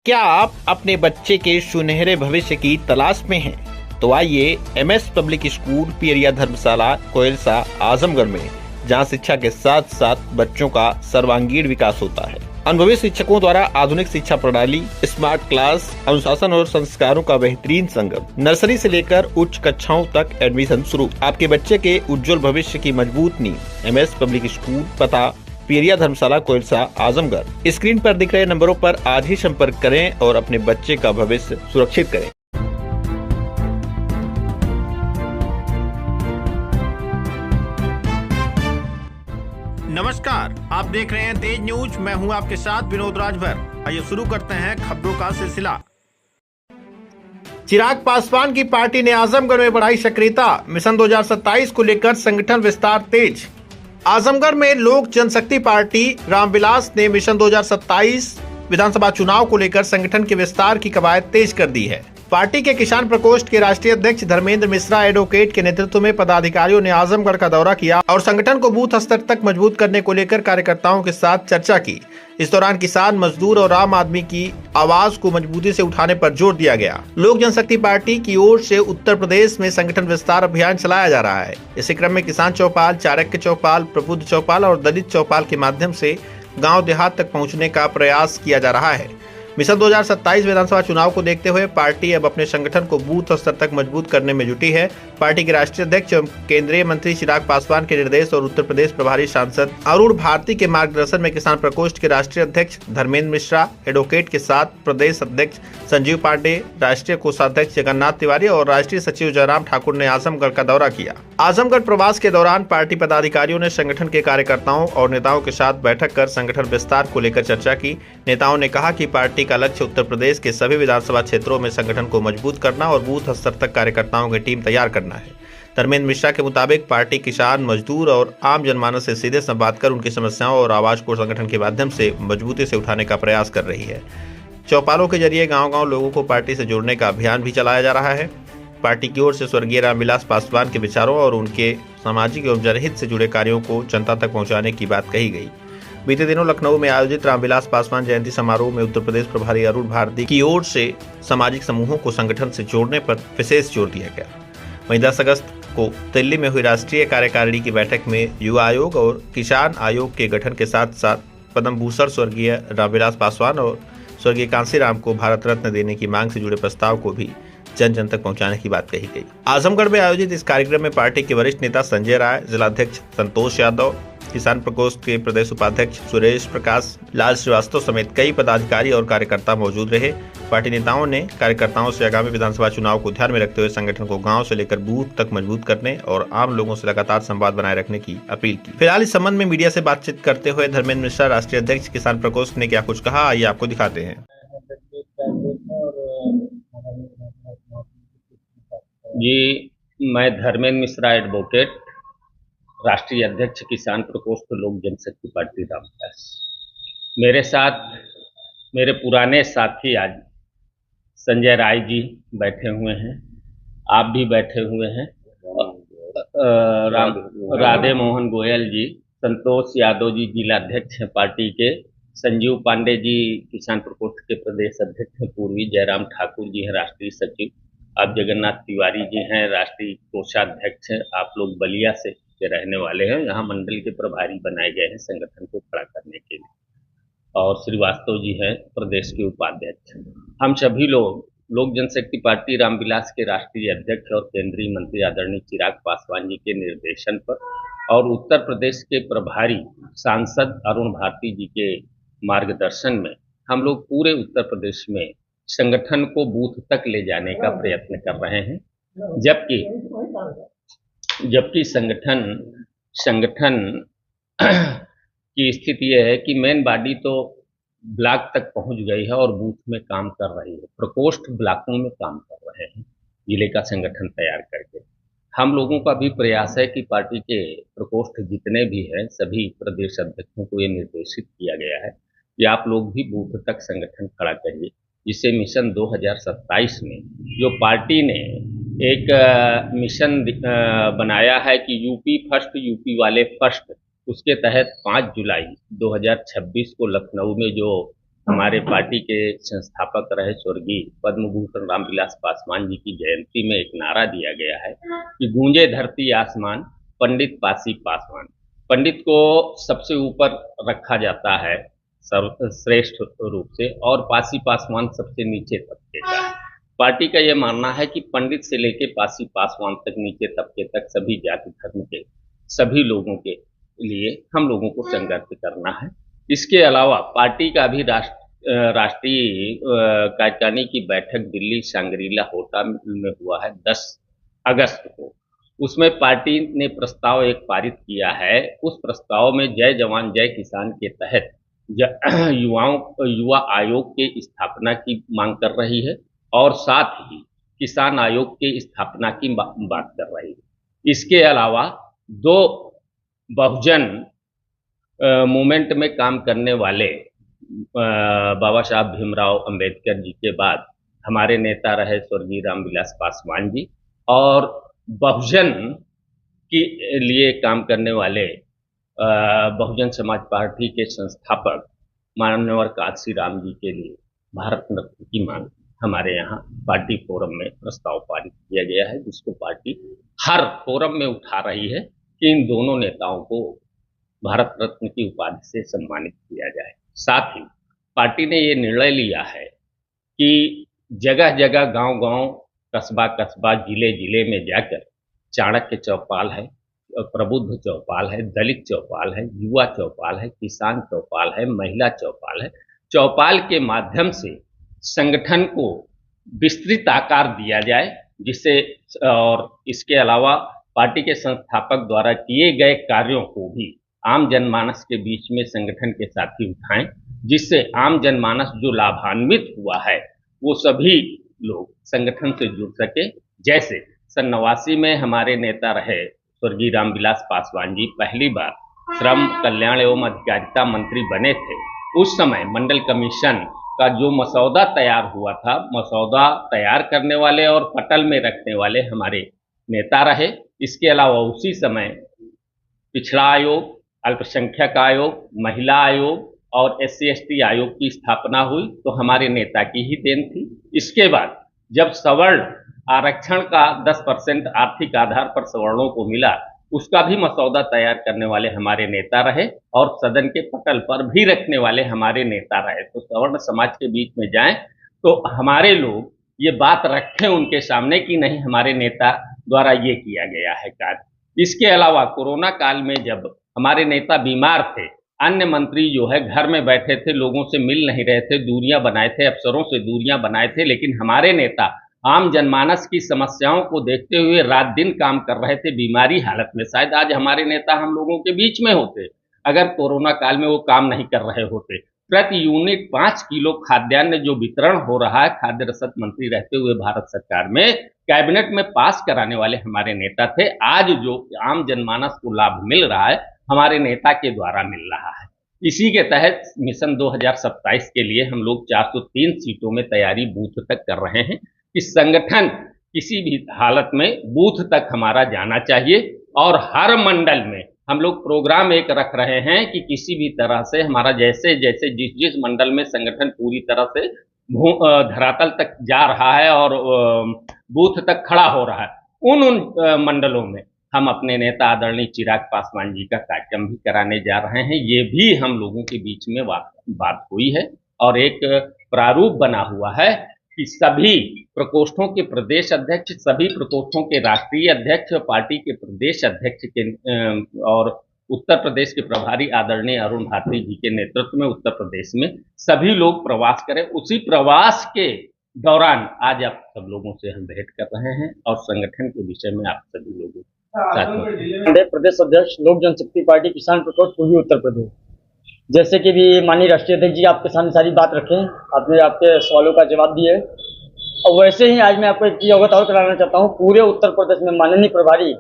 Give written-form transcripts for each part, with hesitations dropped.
क्या आप अपने बच्चे के सुनहरे भविष्य की तलाश में हैं? तो आइए एमएस पब्लिक स्कूल पियरिया धर्मशाला कोयलसा आजमगढ़ में, जहां शिक्षा के साथ साथ बच्चों का सर्वांगीण विकास होता है। अनुभवी शिक्षकों द्वारा आधुनिक शिक्षा प्रणाली, स्मार्ट क्लास, अनुशासन और संस्कारों का बेहतरीन संगम। नर्सरी से लेकर उच्च कक्षाओं तक एडमिशन शुरू। आपके बच्चे के उज्जवल भविष्य की मजबूत नींव। एमएस पब्लिक स्कूल, पता पियरिया धर्मशाला कोयलसा आजमगढ़। स्क्रीन पर दिख रहे नंबरों पर आज ही संपर्क करें और अपने बच्चे का भविष्य सुरक्षित करें। नमस्कार, आप देख रहे हैं तेज न्यूज। मैं हूं आपके साथ विनोद राजभर। आइए शुरू करते हैं खबरों का सिलसिला। चिराग पासवान की पार्टी ने आजमगढ़ में बढ़ाई सक्रियता। मिशन 2027 को लेकर संगठन विस्तार तेज। आजमगढ़ में लोक जनशक्ति पार्टी रामविलास ने मिशन 2027 विधानसभा चुनाव को लेकर संगठन के विस्तार की कवायद तेज कर दी है। पार्टी के किसान प्रकोष्ठ के राष्ट्रीय अध्यक्ष धर्मेंद्र मिश्रा एडवोकेट के नेतृत्व में पदाधिकारियों ने आजमगढ़ का दौरा किया और संगठन को बूथ स्तर तक मजबूत करने को लेकर कार्यकर्ताओं के साथ चर्चा की। इस दौरान किसान, मजदूर और आम आदमी की आवाज को मजबूती से उठाने पर जोर दिया गया। लोक जनशक्ति पार्टी की ओर से उत्तर प्रदेश में संगठन विस्तार अभियान चलाया जा रहा है। इसी क्रम में किसान चौपाल, चाणक्य चौपाल, प्रबुद्ध चौपाल और दलित चौपाल के माध्यम से गाँव देहात तक पहुँचने का प्रयास किया जा रहा है। मिशन 2027 विधानसभा चुनाव को देखते हुए पार्टी अब अपने संगठन को बूथ स्तर तक मजबूत करने में जुटी है। पार्टी के राष्ट्रीय अध्यक्ष एवं केंद्रीय मंत्री चिराग पासवान के निर्देश और उत्तर प्रदेश प्रभारी सांसद अरुण भारती के मार्गदर्शन में किसान प्रकोष्ठ के राष्ट्रीय अध्यक्ष धर्मेंद्र मिश्रा एडवोकेट के साथ प्रदेश अध्यक्ष संजीव पांडे, राष्ट्रीय कोषाध्यक्ष जगन्नाथ तिवारी और राष्ट्रीय सचिव जयराम ठाकुर ने आजमगढ़ का दौरा किया। आजमगढ़ प्रवास के दौरान पार्टी पदाधिकारियों ने संगठन के कार्यकर्ताओं और नेताओं के साथ बैठक कर संगठन विस्तार को लेकर चर्चा की। नेताओं ने कहा कि पार्टी का लक्ष्य उत्तर प्रदेश के सभी विधानसभा क्षेत्रों में संगठन को मजबूत करना और बूथ स्तर तक कार्यकर्ताओं की टीम तैयार करना है। धर्मेंद्र मिश्रा के मुताबिक पार्टी किसान, मजदूर और आम जनमानस से सीधे संवाद कर उनकी समस्याओं और आवाज को संगठन के माध्यम से मजबूती से उठाने का प्रयास कर रही है। चौपालों के जरिए गांव-गांव लोगों को पार्टी से जोड़ने का अभियान भी चलाया जा रहा है। पार्टी की ओर से स्वर्गीय रामविलास पासवान के विचारों और उनके सामाजिक एवं जनहित से जुड़े कार्यों को जनता तक पहुंचाने की बात कही गई। बीते दिनों लखनऊ में आयोजित रामविलास पासवान जयंती समारोह में उत्तर प्रदेश प्रभारी अरुण भारती की ओर से सामाजिक समूहों को संगठन से जोड़ने पर विशेष जोर दिया गया। वहीं 10 अगस्त को दिल्ली में हुई राष्ट्रीय कार्यकारिणी की बैठक में युवा आयोग और किसान आयोग के गठन के साथ साथ पद्म भूषण स्वर्गीय रामविलास पासवान और स्वर्गीय कांसीराम को भारत रत्न देने की मांग से जुड़े प्रस्ताव को भी जन जन तक पहुंचाने की बात कही गई। आजमगढ़ में आयोजित इस कार्यक्रम में पार्टी के वरिष्ठ नेता संजय राय, जिलाध्यक्ष संतोष यादव, किसान प्रकोष्ठ के प्रदेश उपाध्यक्ष सुरेश प्रकाश, लाल श्रीवास्तव समेत कई पदाधिकारी और कार्यकर्ता मौजूद रहे। पार्टी नेताओं ने कार्यकर्ताओं से आगामी विधानसभा चुनाव को ध्यान में रखते हुए संगठन को गांव से लेकर बूथ तक मजबूत करने और आम लोगों से लगातार संवाद बनाए रखने की अपील की। फिलहाल इस संबंध में मीडिया से बातचीत करते हुए धर्मेंद्र मिश्रा, राष्ट्रीय अध्यक्ष किसान प्रकोष्ठ ने क्या कुछ कहा, आइए आपको दिखाते हैं। जी, मैं धर्मेंद्र मिश्रा एडवोकेट, राष्ट्रीय अध्यक्ष किसान प्रकोष्ठ लोक जनशक्ति पार्टी रामविलास। मेरे साथ मेरे पुराने साथी आज संजय राय जी बैठे हुए हैं, आप भी बैठे हुए हैं, राधे मोहन गोयल जी, संतोष यादव जी जिलाध्यक्ष हैं पार्टी के, संजीव पांडे जी किसान प्रकोष्ठ के प्रदेश अध्यक्ष हैं पूर्वी, जयराम ठाकुर जी हैं राष्ट्रीय सचिव, आप जगन्नाथ तिवारी जी हैं राष्ट्रीय कोषाध्यक्ष हैं, आप लोग बलिया से के रहने वाले हैं, यहाँ मंडल के प्रभारी बनाए गए हैं संगठन को खड़ा करने के लिए, और श्रीवास्तव जी हैं प्रदेश के उपाध्यक्ष। हम सभी लोग लोक जनशक्ति पार्टी रामविलास के राष्ट्रीय अध्यक्ष और केंद्रीय मंत्री आदरणीय चिराग पासवान जी के निर्देशन पर और उत्तर प्रदेश के प्रभारी सांसद अरुण भारती जी के मार्गदर्शन में हम लोग पूरे उत्तर प्रदेश में संगठन को बूथ तक ले जाने का प्रयत्न कर रहे हैं। जबकि संगठन की स्थिति यह है कि मेन बॉडी तो ब्लॉक तक पहुंच गई है और बूथ में काम कर रही है, प्रकोष्ठ ब्लॉकों में काम कर रहे हैं जिले का संगठन तैयार करके। हम लोगों का भी प्रयास है कि पार्टी के प्रकोष्ठ जितने भी हैं सभी प्रदेश अध्यक्षों को ये निर्देशित किया गया है कि आप लोग भी बूथ तक संगठन खड़ा करिए, जिससे मिशन 2027 में जो पार्टी ने एक मिशन बनाया है कि यूपी फर्स्ट, यूपी वाले फर्स्ट, उसके तहत 5 जुलाई 2026 को लखनऊ में जो हमारे पार्टी के संस्थापक रहे स्वर्गीय पद्म भूषण रामविलास पासवान जी की जयंती में एक नारा दिया गया है कि गूंजे धरती आसमान, पंडित पासी पासवान। पंडित को सबसे ऊपर रखा जाता है सर्वश्रेष्ठ रूप से, और पासी पासवान सबसे नीचे तबके का है। पार्टी का यह मानना है कि पंडित से लेकर पासी पासवान तक, नीचे तबके तक सभी जाति धर्म के सभी लोगों के लिए हम लोगों को संघर्ष करना है। इसके अलावा पार्टी का भी राष्ट्रीय कार्यकारिणी की बैठक दिल्ली सांग्रीला होटल में हुआ है 10 अगस्त को। उसमें पार्टी ने प्रस्ताव एक पारित किया है। उस प्रस्ताव में जय जवान जय किसान के तहत युवा आयोग के स्थापना की मांग कर रही है, और साथ ही किसान आयोग के स्थापना की बात कर रही है। इसके अलावा दो बहुजन मूवमेंट में काम करने वाले बाबा साहब भीमराव अंबेडकर जी के बाद हमारे नेता रहे स्वर्गीय रामविलास पासवान जी, और बहुजन के लिए काम करने वाले बहुजन समाज पार्टी के संस्थापक माननीय काशीराम जी के लिए भारत रत्न की मांग हमारे यहाँ पार्टी फोरम में प्रस्ताव पारित किया गया है, जिसको पार्टी हर फोरम में उठा रही है कि इन दोनों नेताओं को भारत रत्न की उपाधि से सम्मानित किया जाए। साथ ही पार्टी ने ये निर्णय लिया है कि जगह जगह, गांव गांव, कस्बा कस्बा, जिले जिले में जाकर चाणक्य चौपाल है, प्रबुद्ध चौपाल है, दलित चौपाल है, युवा चौपाल है, किसान चौपाल है, महिला चौपाल है। चौपाल के माध्यम से संगठन को विस्तृत आकार दिया जाए, जिससे, और इसके अलावा पार्टी के संस्थापक द्वारा किए गए कार्यों को भी आम जनमानस के बीच में संगठन के साथी उठाएं, जिससे आम जनमानस जो लाभान्वित हुआ है वो सभी लोग संगठन से जुड़ सके। जैसे सन 89 में हमारे नेता रहे स्वर्गीय रामविलास पासवान जी पहली बार श्रम कल्याण एवं अधिकारिता मंत्री बने थे। उस समय मंडल कमीशन का जो मसौदा तैयार हुआ था, मसौदा तैयार करने वाले और पटल में रखने वाले हमारे नेता रहे। इसके अलावा उसी समय पिछड़ा आयोग, अल्पसंख्यक आयोग, महिला आयोग और SC/ST आयोग की स्थापना हुई तो हमारे नेता की ही देन थी। इसके बाद जब सवर्ण आरक्षण का 10% आर्थिक आधार पर सवर्णों को मिला, उसका भी मसौदा तैयार करने वाले हमारे नेता रहे और सदन के पटल पर भी रखने वाले हमारे नेता रहे। तो सवर्ण समाज के बीच में जाएं तो हमारे लोग ये बात रखें उनके सामने कि नहीं, हमारे नेता द्वारा ये किया गया है कार्य। इसके अलावा कोरोना काल में जब हमारे नेता बीमार थे, अन्य मंत्री जो है घर में बैठे थे, लोगों से मिल नहीं रहे थे, दूरियां बनाए थे, अफसरों से दूरियां बनाए थे, लेकिन हमारे नेता आम जनमानस की समस्याओं को देखते हुए रात दिन काम कर रहे थे बीमारी हालत में। शायद आज हमारे नेता हम लोगों के बीच में होते अगर कोरोना काल में वो काम नहीं कर रहे होते। प्रति यूनिट 5 किलो खाद्यान्न जो वितरण हो रहा है, खाद्य रसद मंत्री रहते हुए भारत सरकार में कैबिनेट में पास कराने वाले हमारे नेता थे। आज जो आम जनमानस को लाभ मिल रहा है, हमारे नेता के द्वारा मिल रहा है। इसी के तहत मिशन 2027 के लिए हम लोग 403 सीटों में तैयारी बूथ तक कर रहे हैं। इस संगठन किसी भी हालत में बूथ तक हमारा जाना चाहिए, और हर मंडल में हम लोग प्रोग्राम एक रख रहे हैं कि किसी भी तरह से हमारा जैसे जैसे जिस मंडल में संगठन पूरी तरह से धरातल तक जा रहा है और बूथ तक खड़ा हो रहा है, उन मंडलों में हम अपने नेता आदरणीय चिराग पासवान जी का कार्यक्रम भी कराने जा रहे हैं। ये भी हम लोगों के बीच में बात हुई है और एक प्रारूप बना हुआ है कि सभी प्रकोष्ठों के प्रदेश अध्यक्ष, सभी प्रकोष्ठों के राष्ट्रीय अध्यक्ष, पार्टी के प्रदेश अध्यक्ष के और उत्तर प्रदेश के प्रभारी आदरणीय अरुण भारती जी के नेतृत्व में उत्तर प्रदेश में सभी लोग प्रवास करें। उसी प्रवास के दौरान आज आप सब लोगों से हम भेंट कर रहे हैं और संगठन के विषय में आप सभी लोगों प्रदेश अध्यक्ष लोक जनशक्ति पार्टी किसान प्रकोष्ठ पूर्वी उत्तर प्रदेश। जैसे कि भी माननीय राष्ट्रीय अध्यक्ष जी आपके सामने सारी बात रखें, आपने आपके सवालों का जवाब दिए, और वैसे ही आज मैं आपको एक अवगत और कराना चाहता हूँ। पूरे उत्तर प्रदेश में माननीय प्रभारी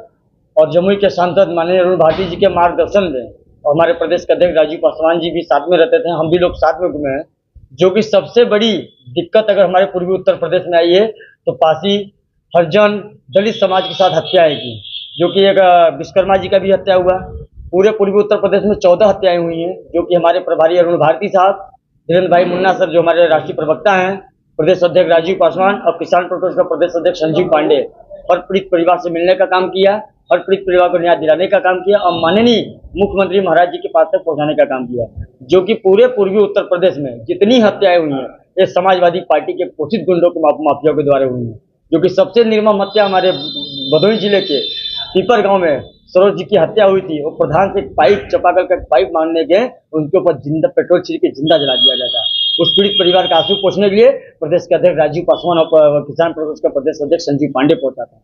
और जमुई के सांसद माननीय अरुण भारती जी के मार्गदर्शन में, और हमारे प्रदेश के अध्यक्ष राजीव पासवान जी भी साथ में रहते थे, हम भी लोग साथ में घूमे हैं। जो कि सबसे बड़ी दिक्कत अगर हमारे पूर्वी उत्तर प्रदेश में आई है तो पासी, हरिजन, दलित समाज के साथ हत्याएं की, जो कि एक विश्वकर्मा जी का भी हत्या हुआ। पूरे पूर्वी उत्तर प्रदेश में 14 हत्याएं हुई हैं, जो कि हमारे प्रभारी अरुण भारती साहब धीरेन्द्र भाई मुन्ना सर जो हमारे राष्ट्रीय प्रवक्ता हैं, प्रदेश अध्यक्ष राजीव पासवान और किसान प्रकोष्ठ का प्रदेश अध्यक्ष संजीव पांडे, हर पीड़ित परिवार से मिलने का काम किया, हर पीड़ित परिवार को न्याय दिलाने का काम किया और माननीय मुख्यमंत्री महाराज जी के पास तक पहुंचाने का काम किया, जो कि पूरे पूर्वी उत्तर प्रदेश में जितनी हत्याएं हुई हैं ये समाजवादी पार्टी के पोषित गुंडों के माफियाओं के द्वारा हुई हैं। जो कि सबसे निर्मम हत्या हमारे भदोही जिले के पीपर गांव में सरोज जी की हत्या हुई थी। वो प्रधान से पाइप चापाकल का पाइप मारने गए, उनके ऊपर जिंदा पेट्रोल छिड़क के जिंदा जला दिया गया था। उस पीड़ित परिवार का आंसू पोंछने के लिए प्रदेश के अध्यक्ष राजीव पासवान और किसान प्रकोष्ठ का प्रदेश अध्यक्ष संजीव पांडे पहुंचा था।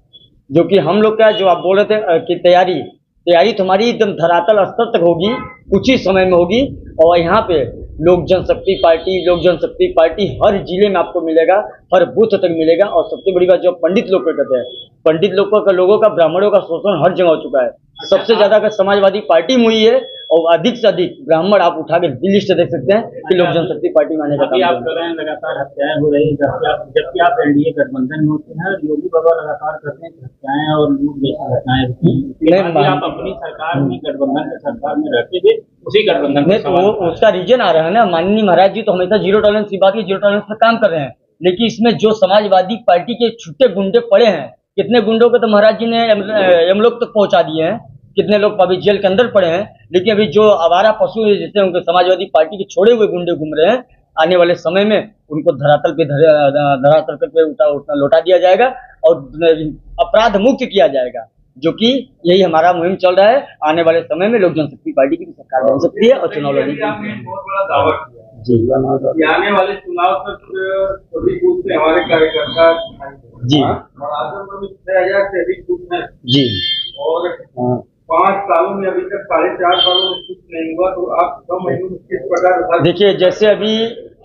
जो कि हम लोग का जो आप बोल रहे थे कि तैयारी तो हमारी एकदम धरातल स्तर तक होगी, कुछ ही समय में होगी। और यहाँ पे लोक जनशक्ति पार्टी हर जिले में आपको मिलेगा, हर बूथ तक मिलेगा। और सबसे बड़ी बात जो पंडित लोग कहते हैं, पंडित लोगों का ब्राह्मणों का शोषण हर जगह हो चुका है। सबसे ज्यादा अगर समाजवादी पार्टी में हुई है और अधिक से अधिक ब्राह्मण आप उठा के दिल्ली से देख सकते हैं कि लोक जनशक्ति पार्टी में आने का काम आप कर रहे हैं। लगातार हत्याएं हो रही, जबकि आप एनडीए गठबंधन में होते हैं, योगी बाबा लगातार करते हैं हत्याएं और हत्याएं। आप अपनी सरकार में गठबंधन के सरकार में रहते हुए उसी गठबंधन में तो उसका रीजन आ रहा है ना। माननीय महाराज जी तो हमेशा जीरो टॉलरेंस की बात की, जीरो टॉलरेंस पर काम कर रहे हैं। लेकिन इसमें जो समाजवादी पार्टी के छुट्टे गुंडे पड़े हैं, कितने गुंडों को तो महाराज जी ने यमलोक तक पहुंचा दिए हैं, कितने लोग अभी जेल के अंदर पड़े हैं। लेकिन अभी जो आवारा पशु जैसे उनके समाजवादी पार्टी के छोड़े हुए गुंडे घूम रहे हैं, आने वाले समय में उनको धरातल पे लौटा दिया जाएगा और अपराध मुक्त किया जाएगा। जो कि यही हमारा मुहिम चल रहा है। आने वाले समय में लोक जनशक्ति पार्टी की सरकार बन सकती है और चुनाव लड़ेगी। आने वाले चुनाव तक सभी बूथ पे हमारे कार्यकर्ता जी आजमगढ़ में 6,000 से अधिक बूथ हैं जी और 5 सालों में अभी तक 4.5 सालों में कुछ नहीं हुआ। तो आप 6 महीनों में किस प्रकार देखिए, जैसे अभी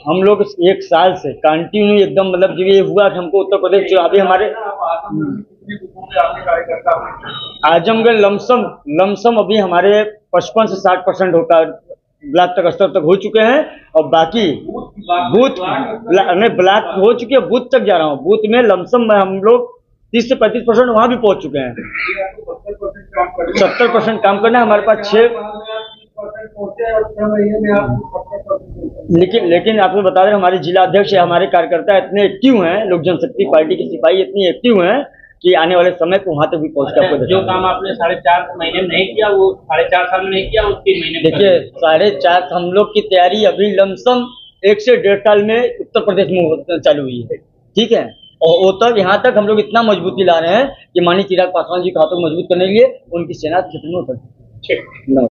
हम लोग 1 साल से कंटिन्यू एकदम मतलब जो ये हुआ कि हमको उत्तर प्रदेश जो अभी हमारे आजमगढ़ लमसम अभी हमारे 55 से 60% होता ब्लॉक तक स्तर तक हो चुके हैं और बाकी बूथ ब्लॉक हो चुके हैं, बूथ तक जा रहा हूँ। बूथ में लमसम में हम लोग 30 से 35% वहां भी पहुंच चुके हैं। 70% काम करना है हमारे पास 6। लेकिन आपको बता दें हमारे जिला अध्यक्ष हमारे कार्यकर्ता इतने एक्टिव हैं, लोक जनशक्ति पार्टी के सिपाही इतनी एक्टिव हैं कि आने वाले समय को वहां तक भी पहुंच कर जो काम आपने 4.5 महीने में नहीं किया वो 4.5 साल में नहीं किया, वो 3 महीने में। देखिए 4.5 हम लोग की तैयारी अभी लमसम 1 से 1.5 साल में उत्तर प्रदेश में चालू हुई है। ठीक है, और वो तक यहाँ तक हम लोग इतना मजबूती ला रहे हैं कि माननीय चिराग पासवान जी के हाथों को मजबूत करने के लिए उनकी सेना क्षेत्र में उतर।